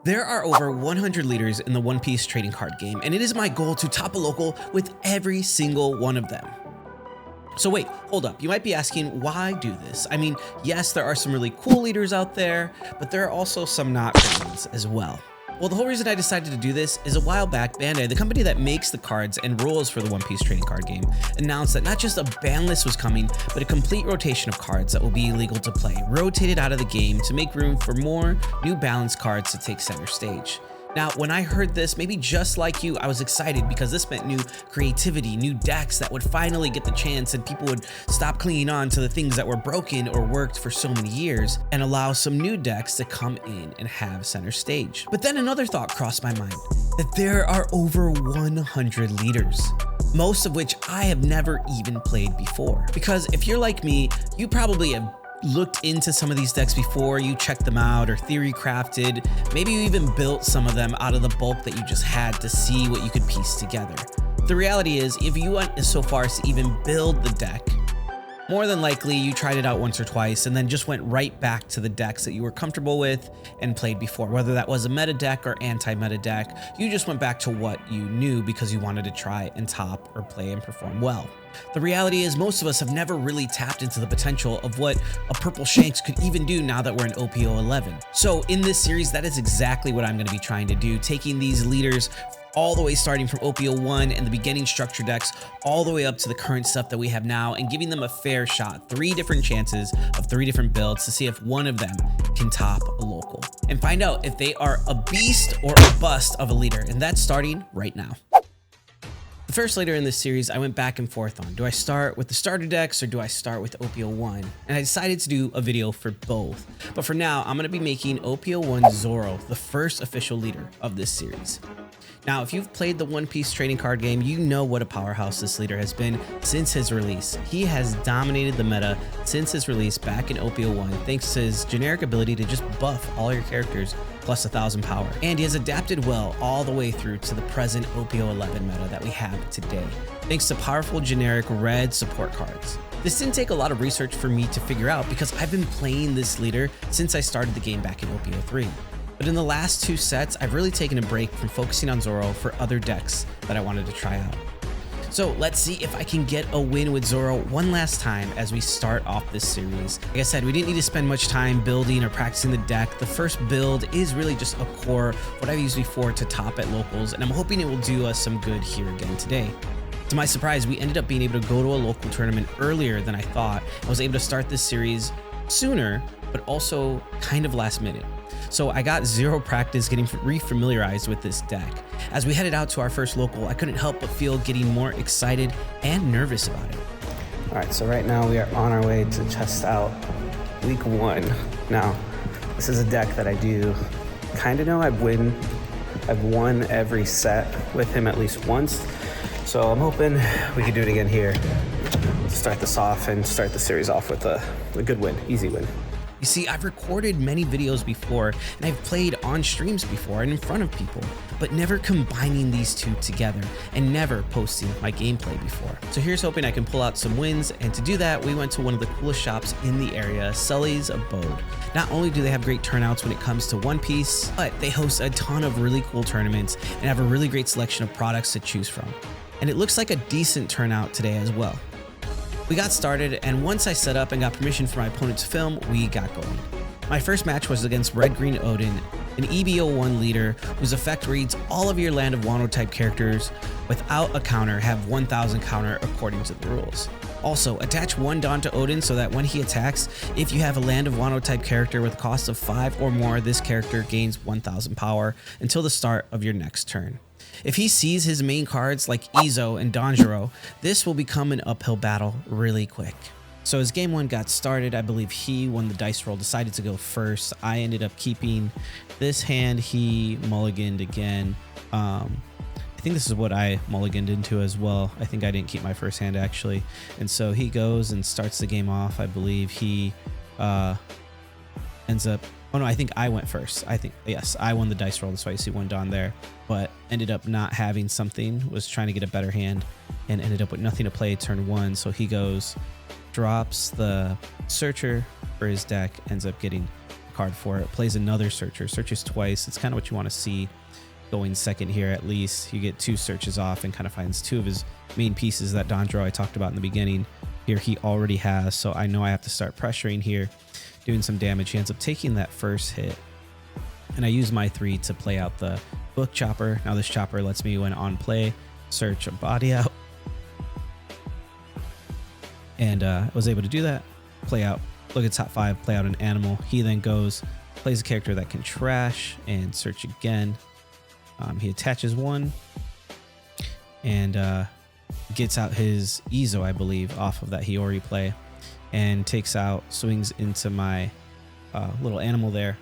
There are over 100 leaders in the One Piece trading card game, and it is my goal to top a local with every single one of them. So wait, hold up. You might be asking, why do this? I mean, yes, there are some really cool leaders out there, but there are also some not great ones as well. Well, the whole reason I decided to do this is a while back, Bandai, the company that makes the cards and rules for the One Piece trading card game, announced that not just a ban list was coming, but a complete rotation of cards that will be illegal to play, rotated out of the game to make room for more new balanced cards to take center stage. Now, when I heard this, maybe just like you, I was excited because this meant new creativity, new decks that would finally get the chance and people would stop clinging on to the things that were broken or worked for so many years and allow some new decks to come in and have center stage. But then another thought crossed my mind, that there are over 100 leaders, most of which I have never even played before. Because if you're like me, you probably have looked into some of these decks before, you checked them out or theory crafted, maybe you even built some of them out of the bulk that you just had to see what you could piece together. The reality is, if you went so far as to even build the deck, more than likely you tried it out once or twice and then just went right back to the decks that you were comfortable with and played before. Whether that was a meta deck or anti-meta deck, you just went back to what you knew because you wanted to try and top or play and perform well. The reality is, most of us have never really tapped into the potential of what a Purple Shanks could even do now that we're in OPO 11. So in this series, that is exactly what I'm going to be trying to do, taking these leaders all the way starting from OPO 1 and the beginning structure decks all the way up to the current stuff that we have now and giving them a fair shot, 3 different chances of 3 different builds to see if one of them can top a local and find out if they are a beast or a bust of a leader. And that's starting right now. The first leader in this series I went back and forth on. Do I start with the starter decks or do I start with OPO 1? And I decided to do a video for both. But for now, I'm going to be making OPO 1 Zoro the first official leader of this series. Now, if you've played the One Piece trading card game, you know what a powerhouse this leader has been since his release. He has dominated the meta since his release back in OPO 1, thanks to his generic ability to just buff all your characters plus 1,000 power. And he has adapted well all the way through to the present OPO 11 meta that we have today, thanks to powerful generic red support cards. This didn't take a lot of research for me to figure out because I've been playing this leader since I started the game back in OPO 3. But in the last 2 sets, I've really taken a break from focusing on Zoro for other decks that I wanted to try out. So let's see if I can get a win with Zoro one last time as we start off this series. Like I said, we didn't need to spend much time building or practicing the deck. The first build is really just a core, what I've used before to top at locals, and I'm hoping it will do us some good here again today. To my surprise, we ended up being able to go to a local tournament earlier than I thought. I was able to start this series sooner, but also kind of last minute. So I got zero practice getting re-familiarized with this deck. As we headed out to our first local, I couldn't help but feel getting more excited and nervous about it. All right, so right now we are on our way to test out week 1. Now, this is a deck that I do kind of know. I've won every set with him at least once. So I'm hoping we can do it again here. Start this off and start the series off with a good win, easy win. You see, I've recorded many videos before and I've played on streams before and in front of people, but never combining these two together and never posting my gameplay before. So here's hoping I can pull out some wins, and to do that, we went to one of the coolest shops in the area, Sully's Abode. Not only do they have great turnouts when it comes to One Piece, but they host a ton of really cool tournaments and have a really great selection of products to choose from. And it looks like a decent turnout today as well. We got started, and once I set up and got permission for my opponent to film, we got going. My first match was against Red Green Odin, an EBO1 leader whose effect reads all of your Land of Wano type characters without a counter have 1000 counter according to the rules. Also, attach 1 Dawn to Odin so that when he attacks, if you have a Land of Wano type character with a cost of 5 or more, this character gains 1000 power until the start of your next turn. If he sees his main cards like Izo and Danjiro, this will become an uphill battle really quick. So as game 1 got started, I believe he won the dice roll, decided to go first. I ended up keeping this hand. He mulliganed again. I think this is what I mulliganed into as well. I think I didn't keep my first hand actually. And so he goes and starts the game off. I believe he ends up, oh no, I think I went first. Yes, I won the dice roll. That's why you see 1 Dawn there, but ended up not having something, was trying to get a better hand and ended up with nothing to play turn 1. So he goes, drops the searcher for his deck, ends up getting a card for it. Plays another searcher, searches twice. It's kind of what you want to see going second here at least. You get 2 searches off and kind of finds 2 of his main pieces that Zoro I talked about in the beginning. Here he already has, so I know I have to start pressuring here, doing some damage. He ends up taking that first hit, and I use my 3 to play out the book chopper. Now this chopper lets me, when on play, search a body out. And I was able to do that, play out, look at top 5, play out an animal. He then goes, plays a character that can trash and search again. He attaches 1 and gets out his Ezo, I believe, off of that Hiyori play, and takes out, swings into my little animal there.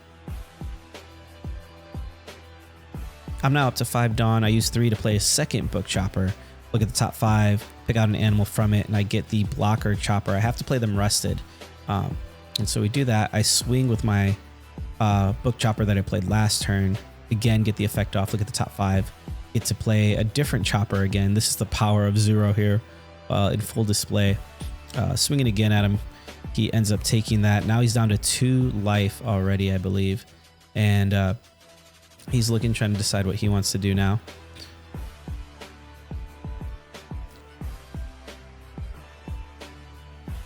I'm now up to 5 Dawn. I use 3 to play a second book chopper. Look at the top 5, pick out an animal from it, and I get the blocker chopper. I have to play them rested. And so we do that. I swing with my book chopper that I played last turn. Again, get the effect off. Look at the top 5. Get to play a different chopper again. This is the power of Zoro here in full display. Swinging again at him. He ends up taking that. Now he's down to 2 life already, I believe. And he's looking, trying to decide what he wants to do now.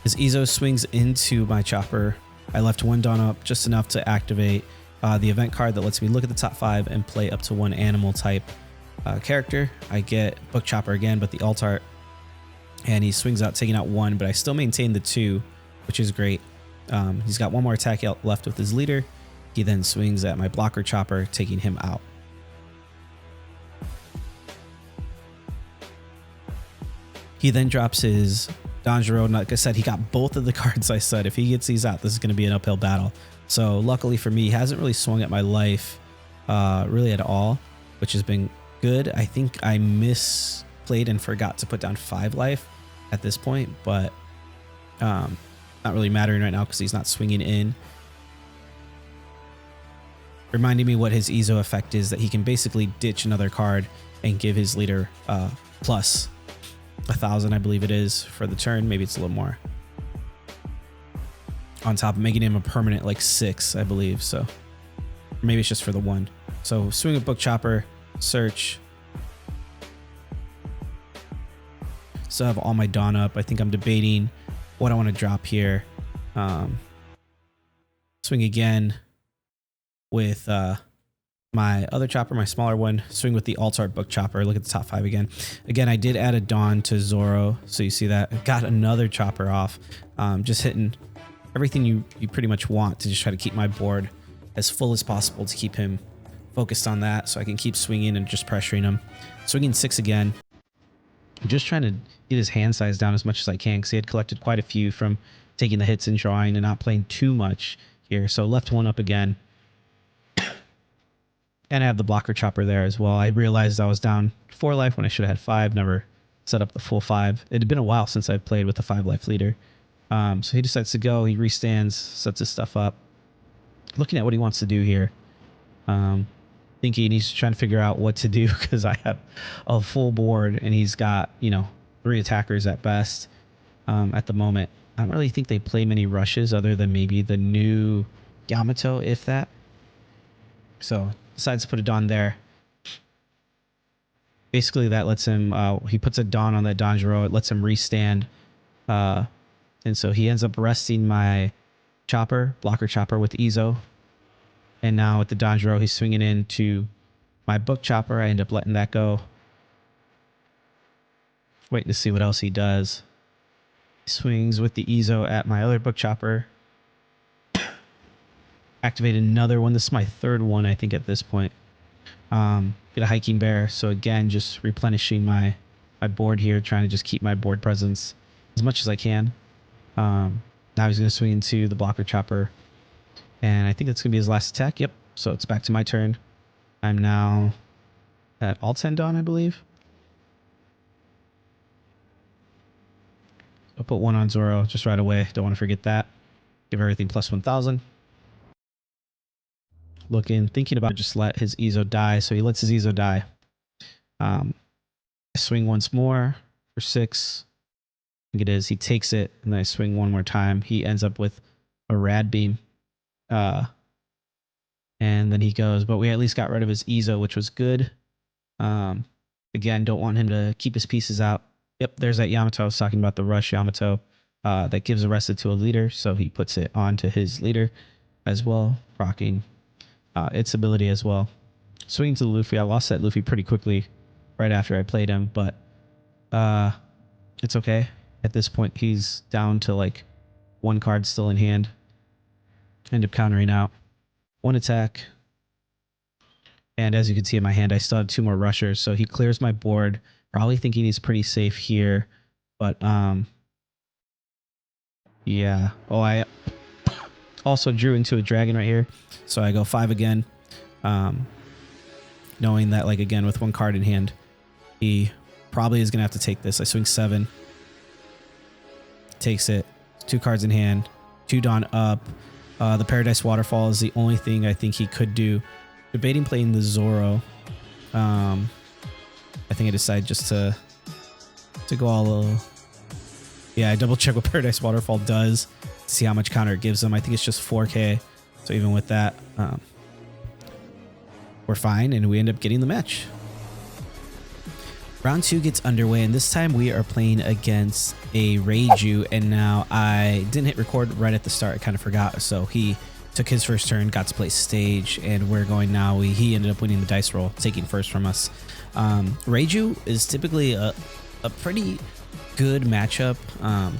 His Ezo swings into my chopper. I left 1 Dawn up, just enough to activate the event card that lets me look at the top 5 and play up to 1 animal type character. I get book chopper again, but the alt art, and he swings out, taking out 1, but I still maintain the 2, which is great. He's got 1 more attack left with his leader. He then swings at my blocker chopper, taking him out. He then drops his Zoro. Like I said, he got both of the cards I said. If he gets these out, this is going to be an uphill battle. So luckily for me, he hasn't really swung at my life really at all, which has been good. I think I misplayed and forgot to put down 5 life at this point, but not really mattering right now because he's not swinging in. Reminding me what his Ezo effect is, that he can basically ditch another card and give his leader plus 1,000, I believe it is, for the turn. Maybe it's a little more. On top of making him a permanent like 6, I believe. So maybe it's just for the 1. So swing a book chopper, search. Still have all my Dawn up. I think I'm debating what I want to drop here. Swing again with my other chopper, my smaller one. Swing with the alt art book chopper. Look at the top 5 again. Again, I did add a Dawn to Zoro, so you see that. I got another chopper off. Just hitting everything you pretty much want to just try to keep my board as full as possible to keep him focused on that, so I can keep swinging and just pressuring him. Swinging 6 again. I'm just trying to get his hand size down as much as I can because he had collected quite a few from taking the hits and drawing and not playing too much here. So left 1 up again. And I have the blocker chopper there as well. I realized I was down 4 life when I should have had 5. Never set up the full 5. It had been a while since I played with a 5 life leader. So he decides to go. He restands, sets his stuff up. Looking at what he wants to do here. Thinking he's trying to figure out what to do because I have a full board and he's got, 3 attackers at best at the moment. I don't really think they play many rushes other than maybe the new Yamato, if that. So decides to put a Dawn there. Basically, that lets him, he puts a Dawn on that Zoro. It lets him restand. And so he ends up resting my chopper, blocker chopper with Ezo. And now with the Zoro, he's swinging into my book chopper. I end up letting that go. Waiting to see what else he does. He swings with the Ezo at my other book chopper. Activate another one. This is my 3rd one, I think, at this point. Get a hiking bear. So again, just replenishing my board here, trying to just keep my board presence as much as I can. Now he's going to swing into the blocker chopper. And I think that's going to be his last attack. Yep. So it's back to my turn. I'm now at all 10 Dawn, I believe. I'll put 1 on Zoro just right away. Don't want to forget that. Give everything plus 1,000. Thinking about just let his Ezo die. So he lets his Ezo die. I swing once more for 6. I think it is. He takes it, and then I swing 1 more time. He ends up with a Rad Beam. And then he goes, but we at least got rid of his Ezo, which was good. Again, don't want him to keep his pieces out. Yep, there's that Yamato. I was talking about the rush Yamato that gives arrested to a leader. So he puts it onto his leader as well, rocking its ability as well. Swinging to the Luffy. I lost that Luffy pretty quickly right after I played him, but it's okay. At this point, he's down to like one card still in hand. End up countering out. One attack. And as you can see in my hand, I still have 2 more rushers. So he clears my board, probably thinking he's pretty safe here. But yeah. Oh, I also drew into a dragon right here. So I go 5 again. Knowing that, like, again, with 1 card in hand, he probably is going to have to take this. I swing 7. Takes it. 2 cards in hand. 2 Dawn up. The Paradise Waterfall is the only thing I think he could do. Debating playing the Zoro. I think I decided just to go all a little... Yeah, I double check what Paradise Waterfall does to see how much counter it gives them. I think it's just 4k. So even with that, we're fine, and we end up getting the match. Round 2 gets underway, and this time we are playing against a Reiju, and now I didn't hit record right at the start. I kind of forgot, so he took his first turn, got to play stage, and we're going now. He ended up winning the dice roll, taking first from us. Reiju is typically a pretty good matchup,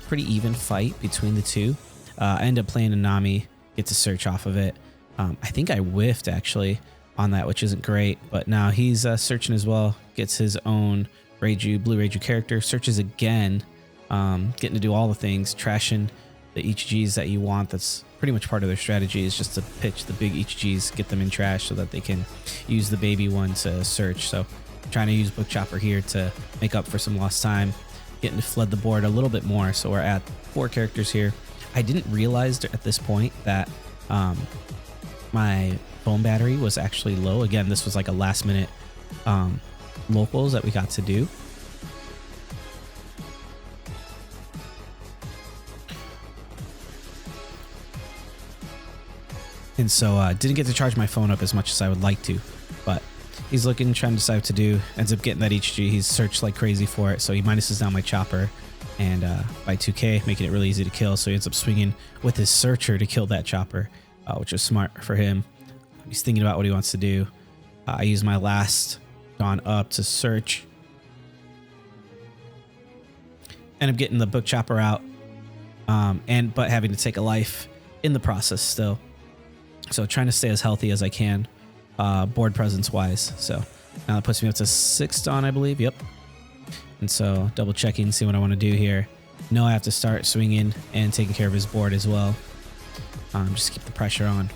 pretty even fight between the two. I end up playing a Nami, get to search off of it. I think I whiffed, actually, on that, which isn't great, but now he's searching as well, gets his own Reiju, blue Reiju character, searches again, getting to do all the things, trashing the HGs that you want. That's pretty much part of their strategy, is just to pitch the big HGs, get them in trash so that they can use the baby one to search. So trying to use Book Chopper here to make up for some lost time, getting to flood the board a little bit more. So we're at 4 characters here. I didn't realize at this point that my phone battery was actually low. Again, this was like a last minute locals that we got to do. And so didn't get to charge my phone up as much as I would like to, but he's looking, trying to decide what to do, ends up getting that HG. He's searched like crazy for it, so he minuses down my chopper, and by 2k, making it really easy to kill. So he ends up swinging with his searcher to kill that chopper, which was smart for him. He's thinking about what he wants to do. I use my last Dawn up to search. End up getting the Book Chopper out, but having to take a life in the process still. So trying to stay as healthy as I can, board presence wise. So now that puts me up to 6 Dawn, I believe. Yep. And so double checking, see what I want to do here. No, I have to start swinging and taking care of his board as well. Just keep the pressure on.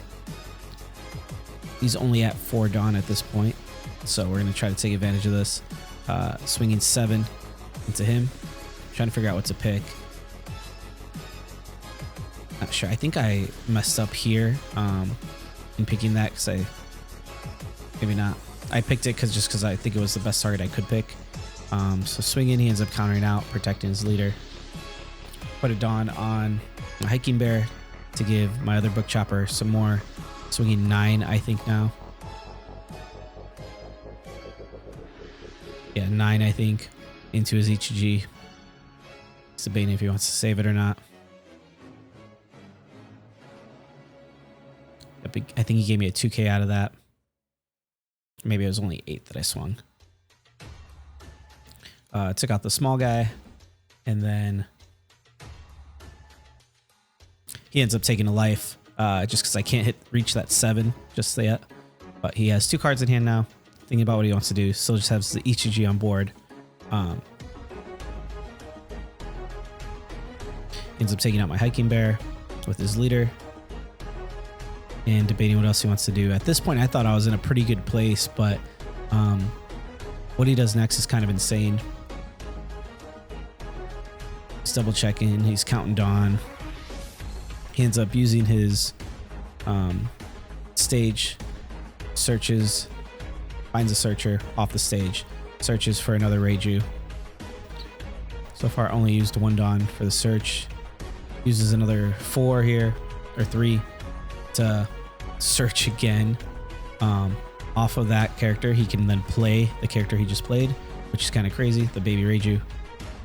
He's only at 4 Dawn at this point, so we're going to try to take advantage of this. Swinging 7 into him. Trying to figure out what to pick. Not sure. I think I messed up here in picking that, because maybe not. I picked it just because I think it was the best target I could pick. So swinging, he ends up countering out, protecting his leader. Put a Dawn on my Hiking Bear to give my other Book Chopper some more. Swinging 9, I think now. Yeah, 9, I think, into his HG. He's debating if he wants to save it or not. I think he gave me a 2k out of that. Maybe it was only 8 that I swung. Took out the small guy, and then he ends up taking a life, just because I can't reach that 7 just yet. But he has 2 cards in hand now, thinking about what he wants to do. Still just has the ECG on board. Ends up taking out my Hiking Bear with his leader and debating what else he wants to do. At this point, I thought I was in a pretty good place, but what he does next is kind of insane. He's double checking. He's counting Dawn. He ends up using his stage, searches, finds a searcher off the stage, searches for another Reiju. So far, only used 1 Dawn for the search. Uses another 4 here, or 3, to search again. Off of that character, he can then play the character he just played, which is kind of crazy. The baby Reiju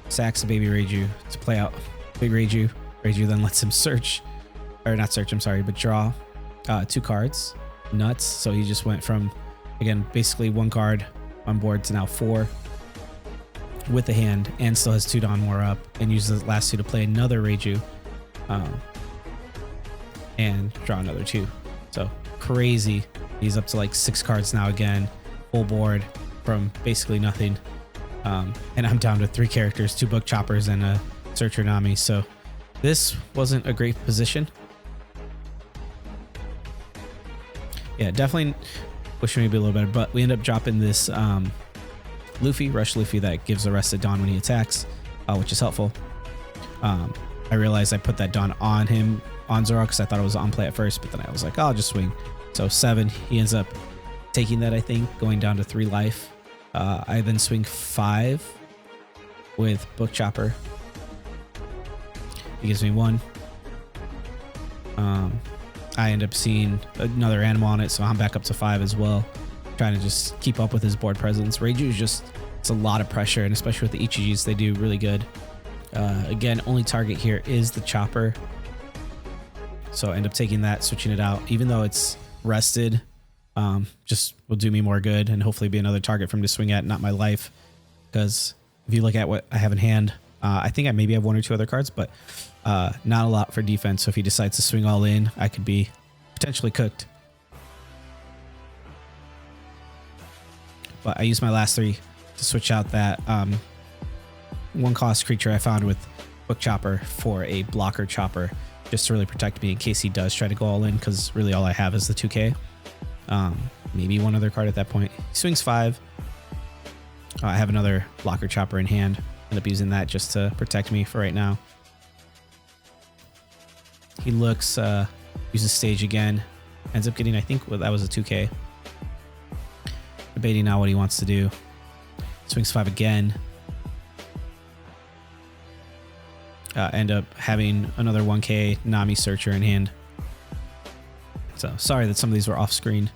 sacks the baby Reiju to play out big Reiju. Reiju then lets him search, or not search, I'm sorry, but draw 2 cards. Nuts. So he just went from, again, basically 1 card on board to now 4 with the hand, and still has 2 Dawn more up, and uses the last 2 to play another Reiju and draw another 2. So crazy. He's up to like 6 cards now again, full board from basically nothing. And I'm down to 3 characters, 2 book choppers and a searcher Nami. So this wasn't a great position. Yeah, definitely wish maybe a little better, but we end up dropping this Luffy, Rush Luffy, that gives the rest of Dawn when he attacks, which is helpful. I realized I put that Dawn on him, on Zoro, because I thought it was on play at first, but then I was like, oh, I'll just swing. So 7, he ends up taking that, I think, going down to 3 life. I then swing 5 with Book Chopper. He gives me 1. I end up seeing another animal on it, so I'm back up to 5 as well, trying to just keep up with his board presence. Reiju is just, it's a lot of pressure, and especially with the Ichijis, they do really good. Again, only target here is the chopper, so I end up taking that, switching it out, even though it's rested. Just will do me more good and hopefully be another target for him to swing at, not my life. Because if you look at what I have in hand, I think I maybe have 1 or 2 other cards, but not a lot for defense. So if he decides to swing all in, I could be potentially cooked. But I used my last 3 to switch out that 1 cost creature I found with Book Chopper for a blocker chopper, just to really protect me in case he does try to go all in, because really all I have is the 2K. Maybe 1 other card at that point. He swings 5. I have another blocker chopper in hand. End up using that just to protect me for right now. He looks, uses stage again. Ends up getting, I think that was a 2K. Debating now what he wants to do. Swings 5 again. End up having another 1K Nami Searcher in hand. So sorry that some of these were off screen.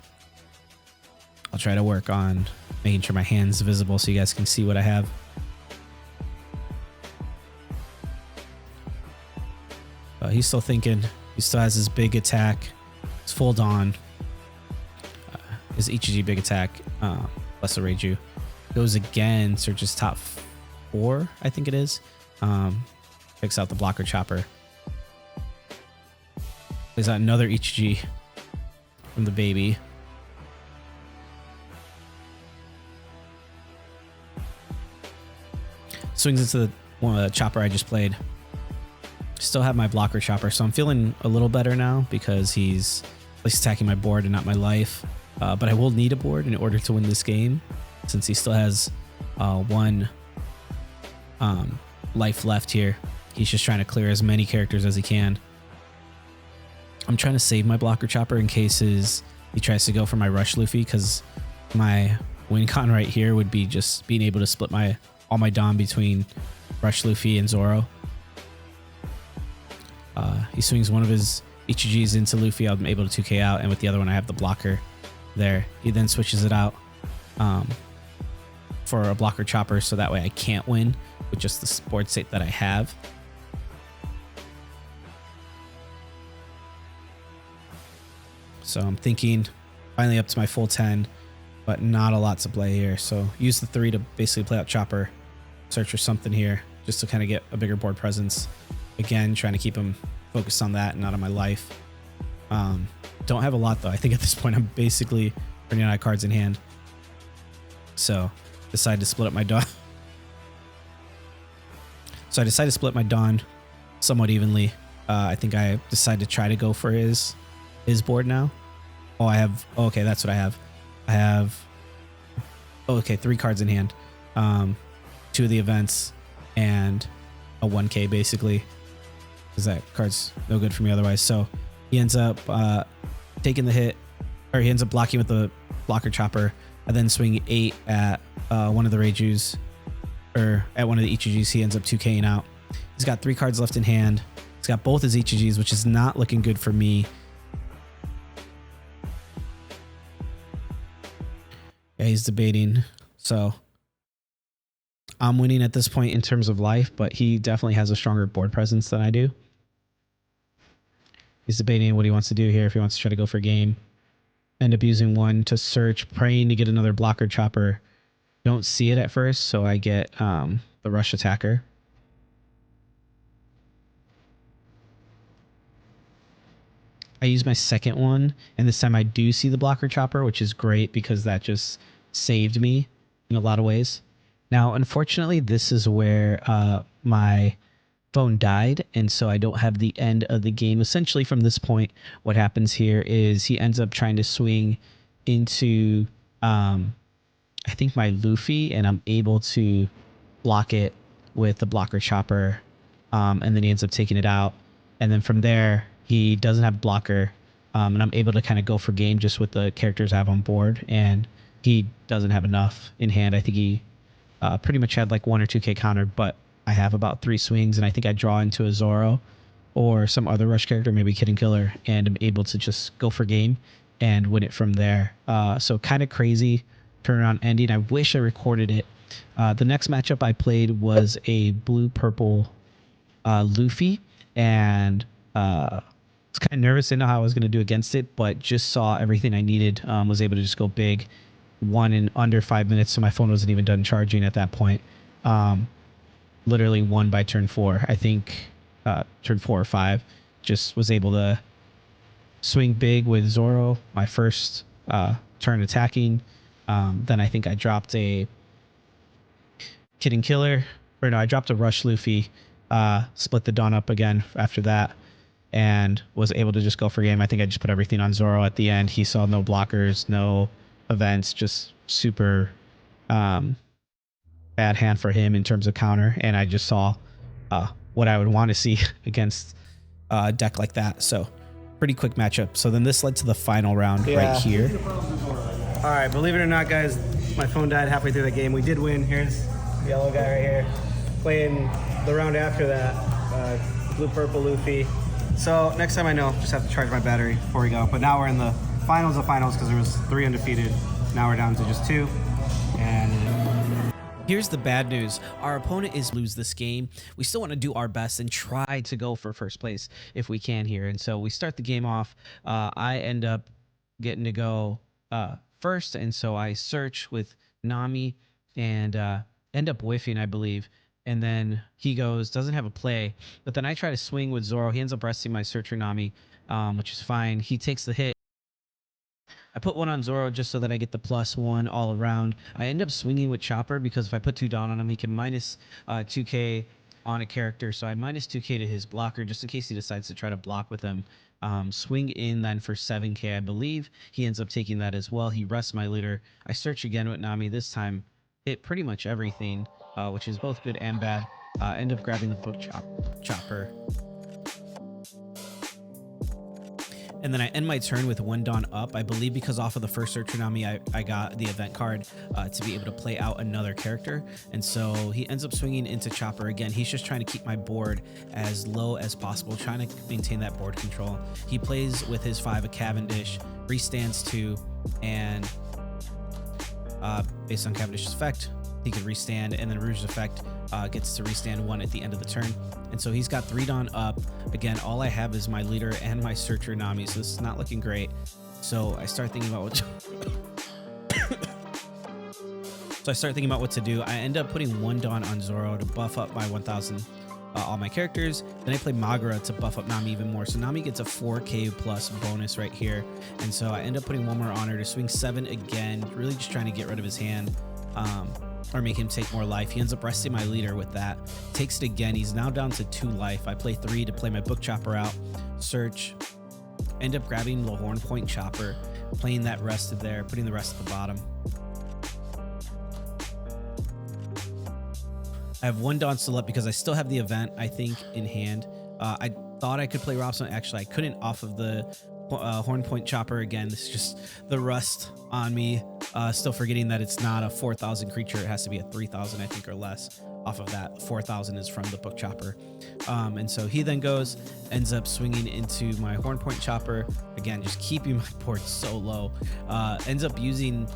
I'll try to work on making sure my hand's visible so you guys can see what I have. He's still thinking. He still has his big attack. His full Dawn. His Ichiji big attack. Plus the Reiju. Goes again. Searches top 4, I think it is. Picks out the blocker chopper. Plays out another Ichiji from the baby. Swings into the chopper I just played. Still have my blocker chopper, so I'm feeling a little better now because he's at least attacking my board and not my life. But I will need a board in order to win this game, since he still has 1 life left here. He's just trying to clear as many characters as he can. I'm trying to save my blocker chopper in cases he tries to go for my Rush Luffy, because my win con right here would be just being able to split all my Dawn between Rush Luffy and Zoro. He swings 1 of his Ichijis into Luffy. I'm able to 2K out, and with the other one I have the blocker there. He then switches it out for a blocker chopper, so that way I can't win with just the board state that I have. So I'm thinking finally up to my full 10, but not a lot to play here. So use the 3 to basically play out chopper, search for something here just to kind of get a bigger board presence. Again, trying to keep him focused on that and not on my life. Don't have a lot though. I think at this point I'm basically running out of cards in hand. So decided to split up my Dawn. So I decided to split my Dawn somewhat evenly. I think I decided to try to go for his board now. Oh, I have, oh, okay, that's what I have. I have, oh, okay, 3 cards in hand. 2 of the events and a 1K basically, because that card's no good for me otherwise. So he ends up taking the hit, or he ends up blocking with the blocker chopper. I then swing 8 at 1 of the Reijus, or at 1 of the Ichijis. He ends up 2K'ing out. He's got 3 cards left in hand. He's got both his Ichijis, which is not looking good for me. Yeah, he's debating. So I'm winning at this point in terms of life, but he definitely has a stronger board presence than I do. He's debating what he wants to do here, if he wants to try to go for game. End up using one to search, praying to get another blocker chopper. Don't see it at first, so I get the rush attacker. I use my second one, and this time I do see the blocker chopper, which is great because that just saved me in a lot of ways. Now, unfortunately, this is where my phone died, and so I don't have the end of the game. Essentially, from this point, what happens here is he ends up trying to swing into, I think, my Luffy, and I'm able to block it with the blocker chopper, and then he ends up taking it out. And then from there, he doesn't have blocker, and I'm able to kind of go for game just with the characters I have on board, and he doesn't have enough in hand. I think he pretty much had like 1 or 2k counter, but I have about 3 swings, and I think I draw into a Zoro or some other rush character, maybe Kid and Killer, and I'm able to just go for game and win it from there. So kind of crazy turnaround ending. I wish I recorded it. The next matchup I played was a blue-purple Luffy, and I was kind of nervous. Didn't know how I was going to do against it, but just saw everything I needed. Was able to just go big. Won in under 5 minutes, so my phone wasn't even done charging at that point. Literally won by turn 4. I think turn 4 or 5. Just was able to swing big with Zoro. My first turn attacking. Then I think I dropped a Kid and Killer. Or no, I dropped a Rush Luffy. Split the Dawn up again after that, and was able to just go for game. I think I just put everything on Zoro at the end. He saw no blockers, no events, just super bad hand for him in terms of counter, and I just saw what I would want to see against a deck like that. So pretty quick matchup. So then this led to the final round right here. All right, believe it or not, guys, my phone died halfway through the game. We did win. Here's the yellow guy right here. Playing the round after that, blue-purple Luffy. So next time I know, just have to charge my battery before we go. But now we're in the finals of finals because there was 3 undefeated. Now we're down to just 2. And here's the bad news. Our opponent is lose this game. We still want to do our best and try to go for first place if we can here. And so we start the game off. I end up getting to go first. And so I search with Nami and end up whiffing, I believe. And then he goes, doesn't have a play. But then I try to swing with Zoro. He ends up resting my searcher Nami, which is fine. He takes the hit. I put 1 on Zoro just so that I get the +1 all around. I end up swinging with Chopper because if I put 2 down on him, he can minus 2k on a character. So I minus 2k to his blocker just in case he decides to try to block with him. Swing in then for 7k, I believe. He ends up taking that as well. He rests my leader. I search again with Nami. This time hit pretty much everything, which is both good and bad. End up grabbing the book chopper. And then I end my turn with 1 Dawn up, I believe, because off of the first search Nami, I got the event card to be able to play out another character. And so he ends up swinging into Chopper again. He's just trying to keep my board as low as possible, trying to maintain that board control. He plays with his 5 a Cavendish, restands 2, and based on Cavendish's effect, he could restand, and then Rouge's effect gets to restand 1 at the end of the turn. And so he's got 3 Dawn up. Again, all I have is my leader and my searcher Nami, so this is not looking great. So I start thinking about what to do. I end up putting 1 Dawn on Zoro to buff up my 1000 all my characters. Then I play Magura to buff up Nami even more. So Nami gets a 4k plus bonus right here. And so I end up putting 1 more on her to swing 7 again, really just trying to get rid of his hand. Or make him take more life. He ends up resting my leader with that. Takes it again. He's now down to 2 life. I play 3 to play my book chopper out. Search. End up grabbing the horn point chopper, playing that rested there, putting the rest at the bottom. I have 1 Dawn still up because I still have the event, I think, in hand. I thought I could play Robson. Actually, I couldn't off of the horn point chopper again. This is just the rust on me. Still forgetting that it's not a 4,000 creature. It has to be a 3,000, I think, or less. Off of that, 4,000 is from the book chopper. And so he then goes, ends up swinging into my horn point chopper. Again, just keeping my board so low. Ends up using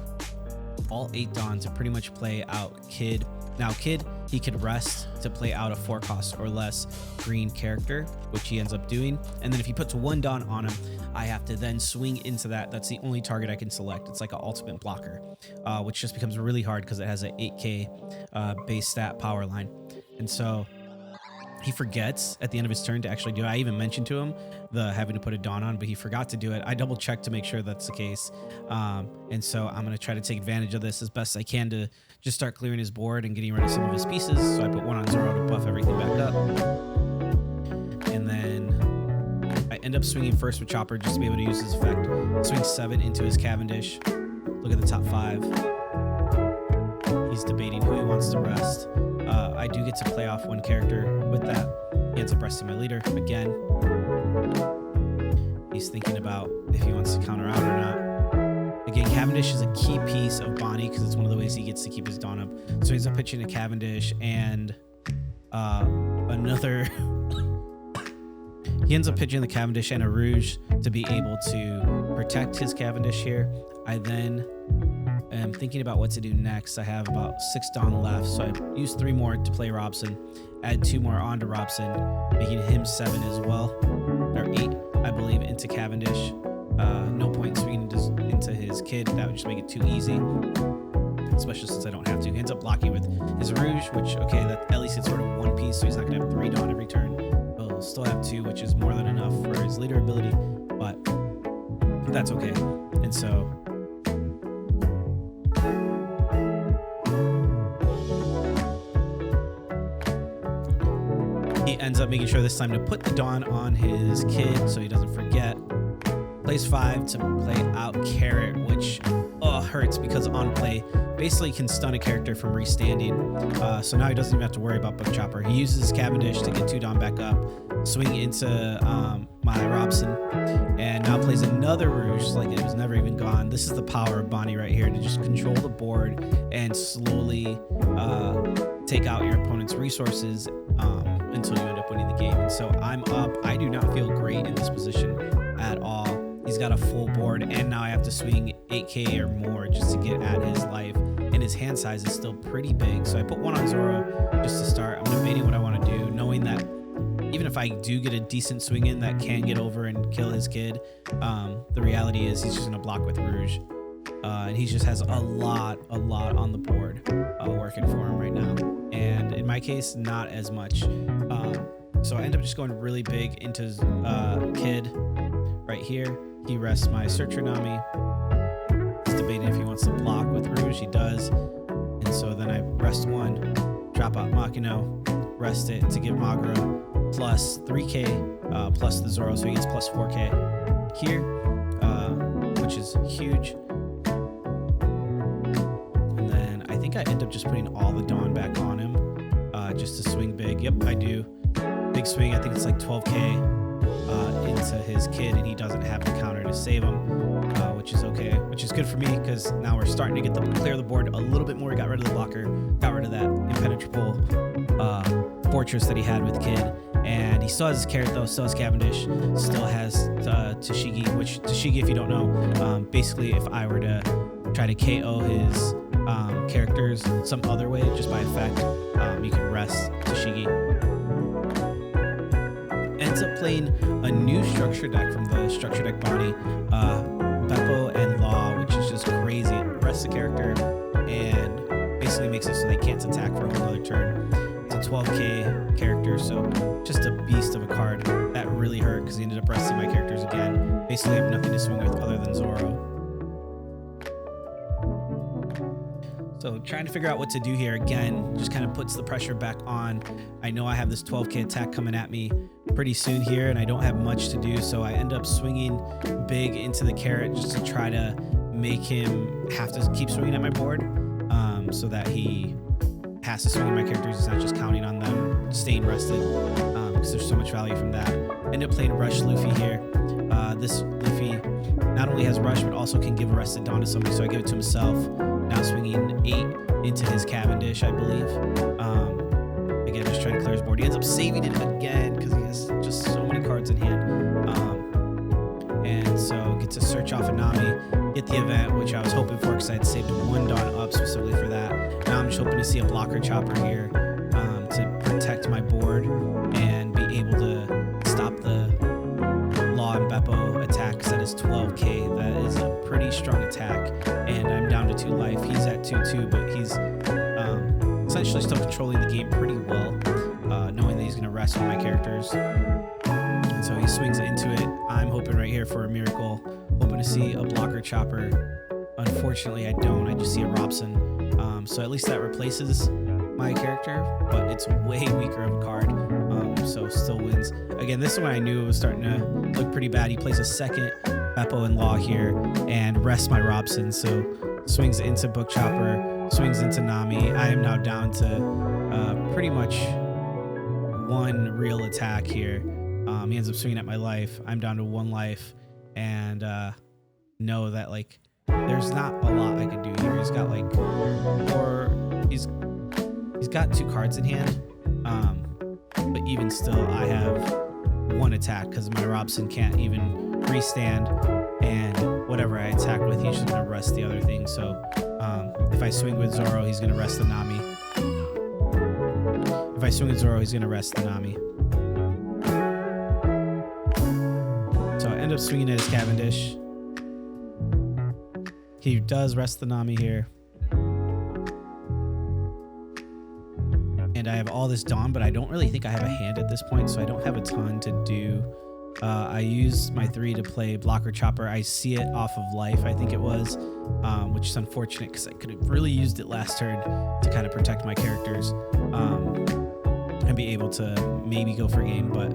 all 8 Dawn to pretty much play out Kid. Now Kid, he could rest to play out a 4 cost or less green character, which he ends up doing. And then if he puts 1 Dawn on him, I have to then swing into that. That's the only target I can select. It's like an ultimate blocker, which just becomes really hard because it has an 8k base stat power line. And so he forgets at the end of his turn to actually do it. I even mentioned to him the having to put a Dawn on, but he forgot to do it. I double checked to make sure that's the case. And so I'm going to try to take advantage of this as best I can to just start clearing his board and getting rid of some of his pieces. So I put 1 on Zoro to buff everything back up. And then I end up swinging first with Chopper just to be able to use his effect. Swing 7 into his Cavendish. Look at the top 5. He's debating who he wants to rest. I do get to play off 1 character with that. He ends up resting my leader again. He's thinking about if he wants to counter out or not. Again, Cavendish is a key piece of Bonnie because it's one of the ways he gets to keep his Dawn up. So he's up pitching a Cavendish and another. He ends up pitching the Cavendish and a Rouge to be able to protect his Cavendish here. I then am thinking about what to do next. I have about 6 Dawn left, so I use 3 more to play Robson, add 2 more onto Robson, making him 7 as well, or 8, I believe, into Cavendish. No point swinging into his Kid. That would just make it too easy, especially since I don't have to. He ends up blocking with his Rouge, which, okay, that at least it's sort of 1 piece, so he's not going to have 3 Dawn every turn. He'll still have 2, which is more than enough for his leader ability, but that's okay. And so he ends up making sure this time to put the Dawn on his Kid so he doesn't forget. Plays 5 to play out Carrot, which hurts because on play basically can stun a character from restanding. So now he doesn't even have to worry about Buck Chopper. He uses his Cavendish to get 2 Dawn back up, swing into my Robson, and now plays another Rouge like it was never even gone. This is the power of Bonnie right here, to just control the board and slowly take out your opponent's resources until you end up winning the game. And so I'm up. I do not feel great in this position at all. He's got a full board, and now I have to swing 8k or more just to get at his life, and his hand size is still pretty big. So I put 1 on Zoro just to start. I'm debating what I want to do, knowing that even if I do get a decent swing in that can get over and kill his Kid, the reality is he's just going to block with Rouge. And he just has a lot on the board working for him right now. And in my case, not as much. So I end up just going really big into his Kid right here. He rests my Searcher Nami. He's debating if he wants to block with Rouge. He does. And so then I rest 1, drop out Makino, rest it to give Magura plus 3k plus the Zoro, so he gets plus 4k here, which is huge. And then I think I end up just putting all the Dawn back on him just to swing big. Yep, I do. Big swing. I think it's like 12k into his Kid, and he doesn't have the counter to save him, which is okay, which is good for me because now we're starting to get clear the board a little bit more. We got rid of the blocker, got rid of that impenetrable fortress that he had with Kid, and he still has his Carrot though, still has Cavendish, still has Tashigi, which Tashigi, if you don't know, basically if I were to try to KO his characters some other way just by effect, you can rest Tashigi. Ends up playing a new structure deck from the structure deck Bonnie, Beppo and Law, which is just crazy. It rests the character and basically makes it so they can't attack for a whole other turn. It's a 12k character, so just a beast of a card. That really hurt because he ended up resting my characters again. Basically I have nothing to swing with other than Zoro. So trying to figure out what to do here again just kind of puts the pressure back on. I know I have this 12k attack coming at me pretty soon here, and I don't have much to do, so I end up swinging big into the Carrot just to try to make him have to keep swinging at my board, so that he has to swing at my characters. He's not just counting on them staying rested, because there's so much value from that. End up playing Rush Luffy here. This Luffy not only has Rush, but also can give a rested Dawn to somebody, so I give it to himself. Now swinging 8 into his Cavendish, I believe. Again, just trying to clear his board. He ends up saving it again because he has just so many cards in hand. And so gets a search off of Nami, get the event, which I was hoping for because I had saved 1 Dawn up specifically for that. Now I'm just hoping to see a blocker chopper here to protect my board and be able to stop the Law and Beppo attack because that is 12k. That is a pretty strong attack, and I'm down to 2 life. He's at 2-2, but he's essentially still controlling the game pretty well, knowing that he's going to rest one of my characters. And so he swings into it. I'm hoping right here for a miracle, hoping to see a blocker chopper. Unfortunately, I don't. I just see a Robson. So at least that replaces my character, but it's way weaker of a card. So still wins. Again, this one I knew it was starting to look pretty bad. He plays a second Beppo and Law here and rests my Robson. So swings into Book Chopper, swings into Nami. I am now down to pretty much 1 real attack here. He ends up swinging at my life. I'm down to 1 life, and know that like there's not a lot I can do here. He's got like 4. He's got 2 cards in hand, but even still, I have 1 attack because my Robson can't even restand, and whatever I attack with, he's just gonna rest the other thing. So if I swing with Zoro, he's gonna rest the Nami. If I swing with Zoro, he's gonna rest the Nami. So I end up swinging at his Cavendish. He does rest the Nami here. And I have all this Dawn, but I don't really think I have a hand at this point, so I don't have a ton to do. I use my 3 to play blocker chopper. I see it off of life, I think it was, which is unfortunate because I could have really used it last turn to kind of protect my characters and be able to maybe go for a game, but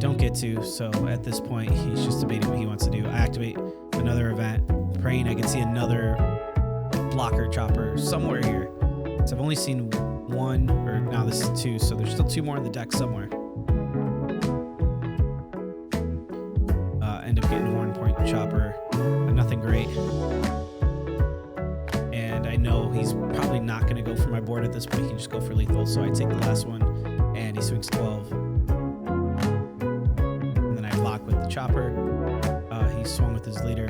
don't get to. So at this point, he's just debating what he wants to do. I activate another event, praying I can see another blocker chopper somewhere here. So I've only seen 1, or now this is 2, so there's still 2 more in the deck somewhere. End up getting Horn Point Chopper, nothing great. And I know he's probably not going to go for my board at this point. He can just go for lethal, so I take the last one, and he swings 12. And then I block with the chopper. He swung with his leader.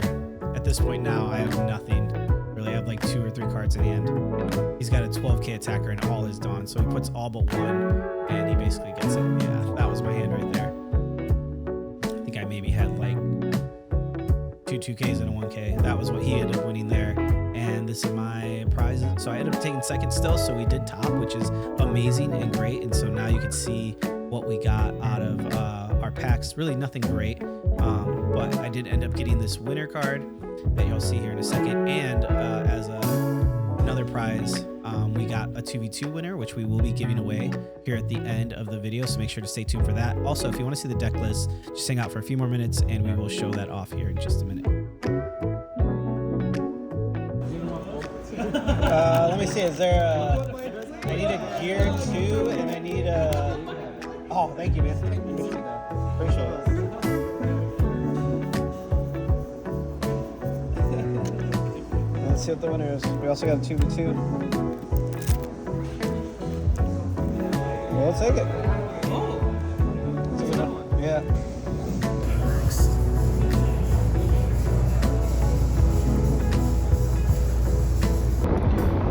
At this point now, I have nothing. Really, I have like 2 or 3 cards in hand. He's got a 12k attacker and all his Dawn, so he puts all but 1, and he basically gets it. Yeah, that was my hand right there. I think I maybe had like 2 2ks and a 1k. That was what he ended up winning there, and this is my prize. So I ended up taking second still, so we did top, which is amazing and great. And so now you can see what we got out of our packs. Really nothing great, but I did end up getting this winner card that you'll see here in a second, and as another prize, we got a 2v2 winner, which we will be giving away here at the end of the video, so make sure to stay tuned for that. Also, if you want to see the deck list, just hang out for a few more minutes and we will show that off here in just a minute. Let me see, is there a... I need a gear 2, and I need a... Oh, thank you, man. Appreciate it. Let's see what the winner is. We also got a 2v2. Well, let's take it. Oh. Yeah.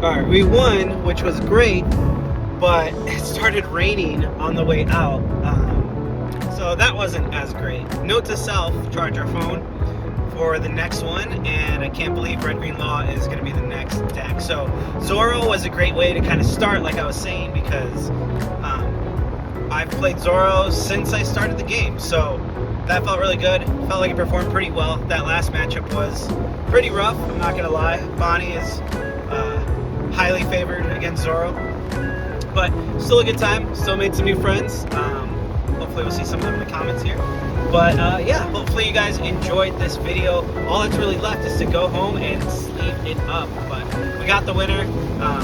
All right, we won, which was great, but it started raining on the way out. So that wasn't as great. Note to self, charge our phone for the next one, and I can't believe Red Green Law is going to be the next deck. So Zoro was a great way to kind of start, like I was saying, because I've played Zoro since I started the game, so that felt really good. Felt like it performed pretty well. That last matchup was pretty rough, I'm not going to lie. Bonnie is highly favored against Zoro, but still a good time. Still made some new friends. Hopefully we'll see some of them in the comments here. But yeah, hopefully you guys enjoyed this video. All that's really left is to go home and sleep it up. But we got the winner.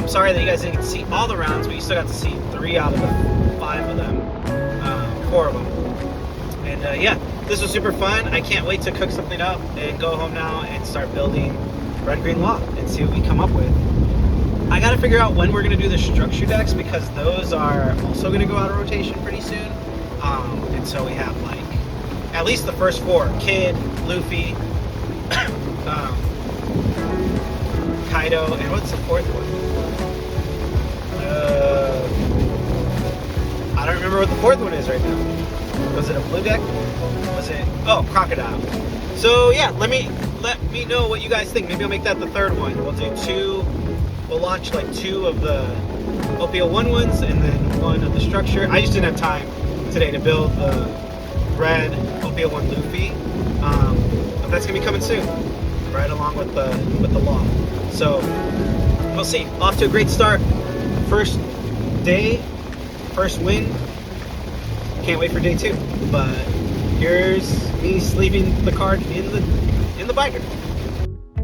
Sorry that you guys didn't get to see all the rounds, but you still got to see 3 out of the 5 of them, 4 of them. And yeah, this was super fun. I can't wait to cook something up and go home now and start building Red Green Law and see what we come up with. I gotta figure out when we're gonna do the structure decks, because those are also gonna go out of rotation pretty soon. And so we have like at least the first 4: Kid, Luffy, Kaido, and what's the fourth one? I don't remember what the fourth one is right now. Was it a blue deck? Was it? Oh, Crocodile. So yeah, let me know what you guys think. Maybe I'll make that the third one. We'll do two. We'll launch like 2 of the OPO1 ones and then 1 of the structure. I just didn't have time today to build the red OPO1 Luffy. But that's gonna be coming soon, right along with the law. So we'll see. Off to a great start. First day, first win. Can't wait for day 2. But here's me sleeving the card in the binder.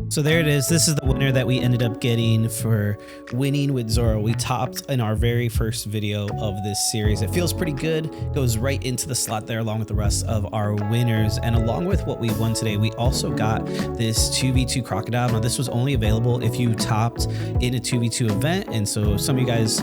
So there it is. This is the winner that we ended up getting for winning with Zoro. We topped in our very first video of this series. It feels pretty good. Goes right into the slot there along with the rest of our winners. And along with what we won today, we also got this 2v2 Crocodile. Now this was only available if you topped in a 2v2 event. And so some of you guys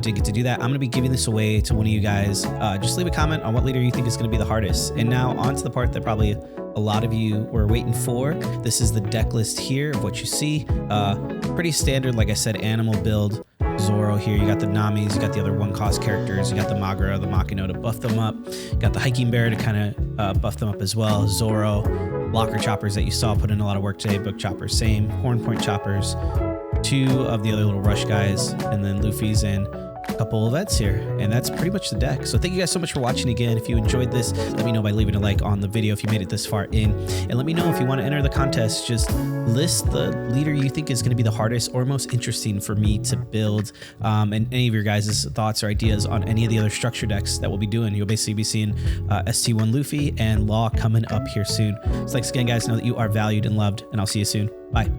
did get to do that. I'm going to be giving this away to one of you guys. Just leave a comment on what leader you think is going to be the hardest. And now on to the part that probably a lot of you were waiting for. This is the deck list here of what you see. Pretty standard, like I said, animal build. Zoro here, you got the Namis, you got the other 1-cost characters, you got the Magura, the Makino to buff them up, you got the Hiking Bear to kind of buff them up as well. Zoro, Locker Choppers that you saw put in a lot of work today, Book Choppers same, Horn Point Choppers, 2 of the other little rush guys, and then Luffy's and a couple of vets here, and that's pretty much the deck. So thank you guys so much for watching again. If you enjoyed this, let me know by leaving a like on the video if you made it this far in, and let me know if you want to enter the contest. Just list the leader you think is going to be the hardest or most interesting for me to build, and any of your guys' thoughts or ideas on any of the other structure decks that we'll be doing. You'll basically be seeing ST1 Luffy and Law coming up here soon. So thanks again, guys. Know that you are valued and loved, and I'll see you soon. Bye.